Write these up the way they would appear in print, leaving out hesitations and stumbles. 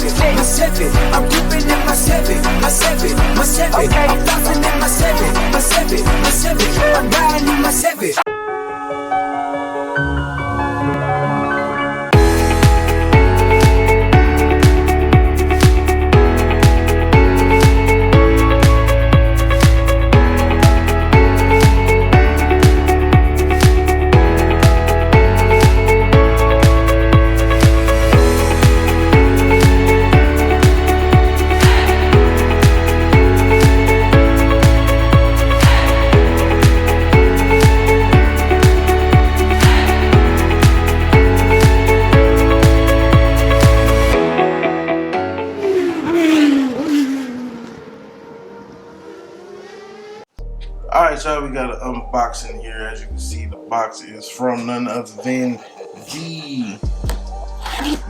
I'm ripping in my seven. Okay. I'm bouncing in my seven. I'm riding in my seven. Alright, y'all, we got an unboxing here. As you can see, the box is from none other than the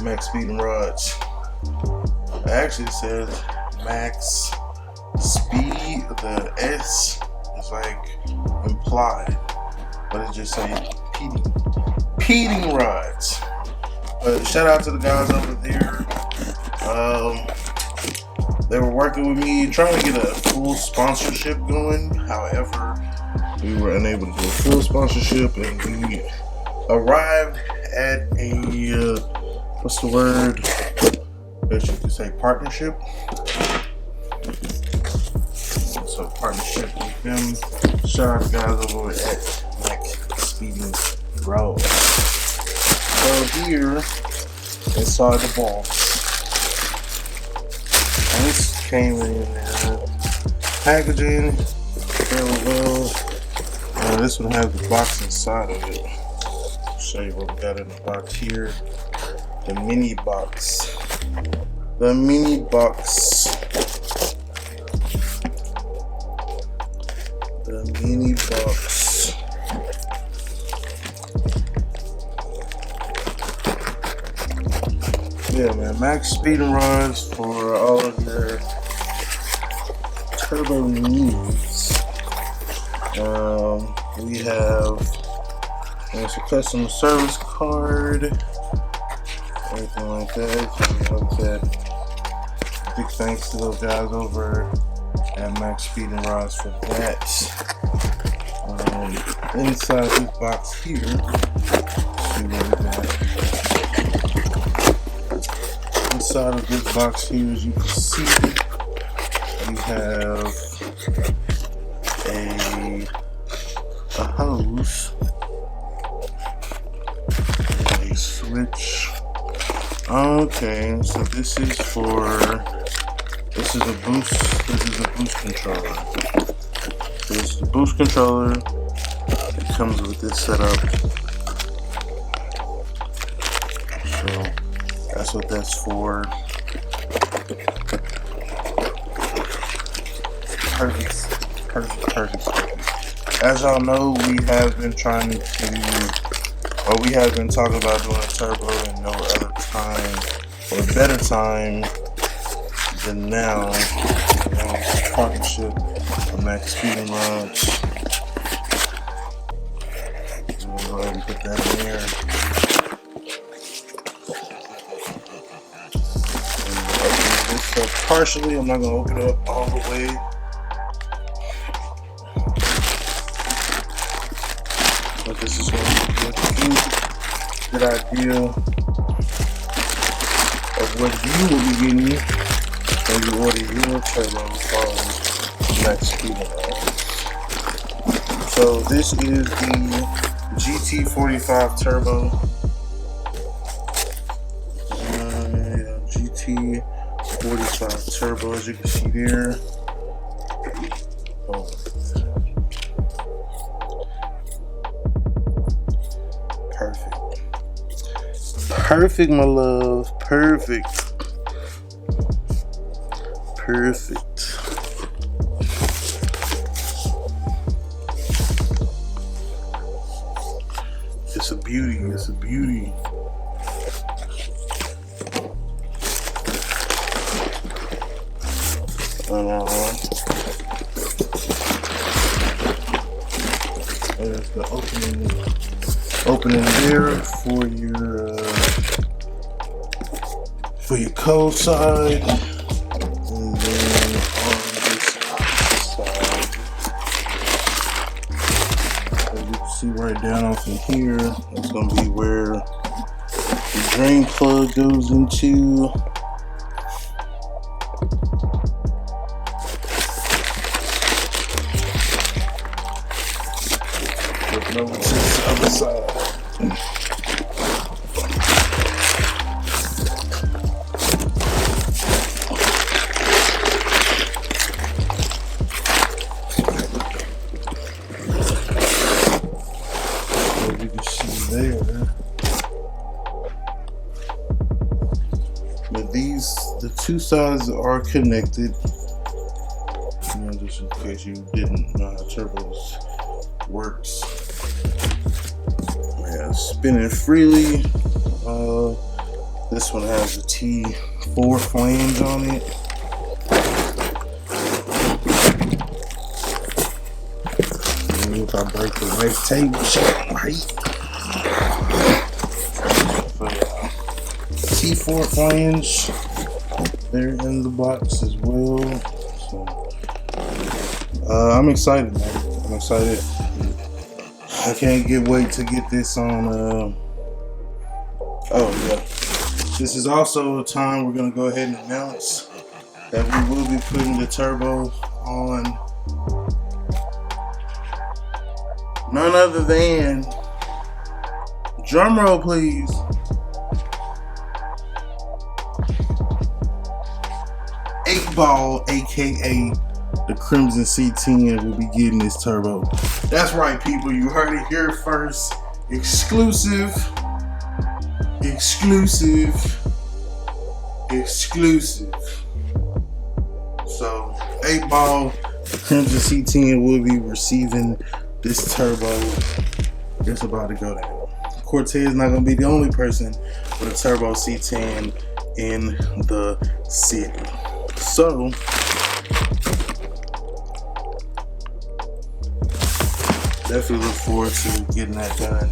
Maxpeedingrods. It actually says Max Speed. The S is like implied, but it just says Maxpeedingrods. Shout out to the guys over there. They were working with me, trying to get a full sponsorship going. However, we were unable to do a full sponsorship, and we arrived at a what's the word? I guess you could say partnership. So partnership with them. Shout out to the guys over at Maxpeedingrods. So here inside the box. This came in packaging fairly well. This one has the box inside of it. I'll show you what we got in the box here. The mini box. The mini box. The mini box. Yeah, man, Maxpeedingrods for all of your turbo needs. We have a customer service card, anything like that. Big thanks to those guys over at Maxpeedingrods for that. Inside this box here, see what we got. Inside of this box here, as you can see, we have a hose, a switch. Okay, so this is a boost controller. So this is the boost controller. It comes with this setup. So that's what that's for. Perfect. As y'all know, we have been talking about doing a turbo in no other time, or better time than now. Partnership with Maxpeedingrods. Go ahead and put that in there. Partially, I'm not going to open it up all the way. But this is going to be a good idea of what you will be getting when you order your turbo from Maxpeedingrods. So this is the GT45 turbo. GT45 turbo, as you can see there. Perfect, my love. Perfect. It's a beauty. There's the opening there for your for your cold side. And then on this side, as you can see right down off in here, that's going to be where the drain plug goes into. Flipping over to the other side. You can see there. But the two sides are connected. You know, just in case you didn't know how turbos works. Yeah, spinning freely. This one has a T4 flange on it. If I break the right table shot right. T4 flange. They're in the box as well. So I'm excited, man. I'm excited. I can't wait to get this on. Oh yeah. This is also a time we're gonna go ahead and announce that we will be putting the turbo on none other than, drum roll please, Eight Ball, aka the Crimson C10, will be getting this turbo. That's right, people, you heard it here first. Exclusive. So 8 Ball, the Crimson C10 will be receiving this turbo. It's about to go down. Cortez is not gonna be the only person with a turbo C10 in the city. So definitely look forward to getting that done.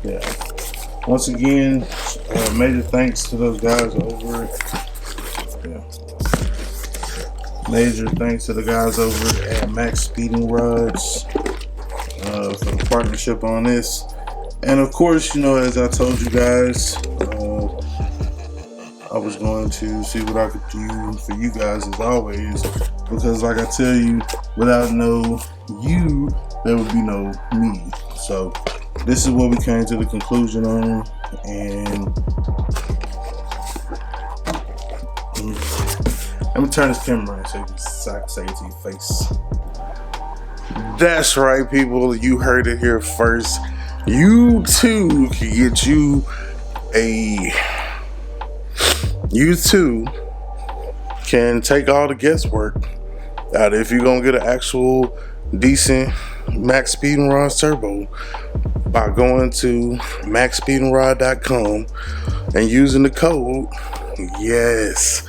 Yeah. Once again, major thanks to those guys over at, major thanks to the guys over at Maxpeedingrods for the partnership on this. And of course, you know, as I told you guys, I was going to see what I could do for you guys as always, because like I tell you, without no you, there would be no me. So this is what we came to the conclusion on, and let me turn this camera around so I can say it to your face. That's right, people, you heard it here first. You too can get you can take all the guesswork out if you're gonna get an actual decent Maxpeedingrods turbo by going to maxpeedingrod.com and using the code, yes,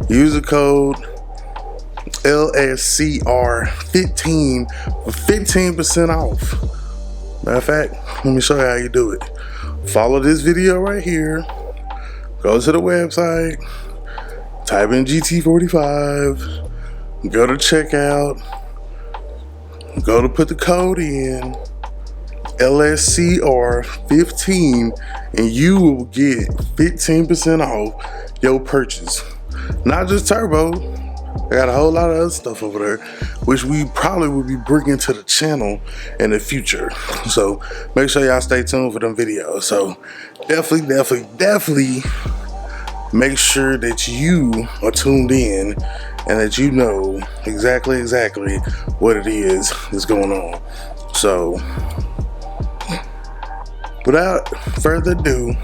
use the code LSCR15 for 15% off. Matter of fact, let me show you how you do it. Follow this video right here, go to the website, type in GT45, go to checkout, go to put the code in, LSCR15, and you will get 15% off your purchase. Not just turbo, I got a whole lot of other stuff over there, which we probably will be bringing to the channel in the future. So make sure y'all stay tuned for them videos. So definitely make sure that you are tuned in and that you know exactly what it is that's going on. So without further ado,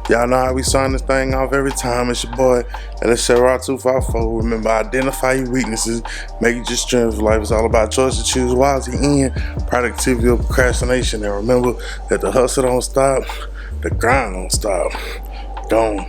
y'all know how we sign this thing off every time. It's your boy, LSCR15. Remember, identify your weaknesses, make it your strength. Life is all about choice to choose wisely and productivity or procrastination. And remember that the hustle don't stop, the grind don't stop. Gone.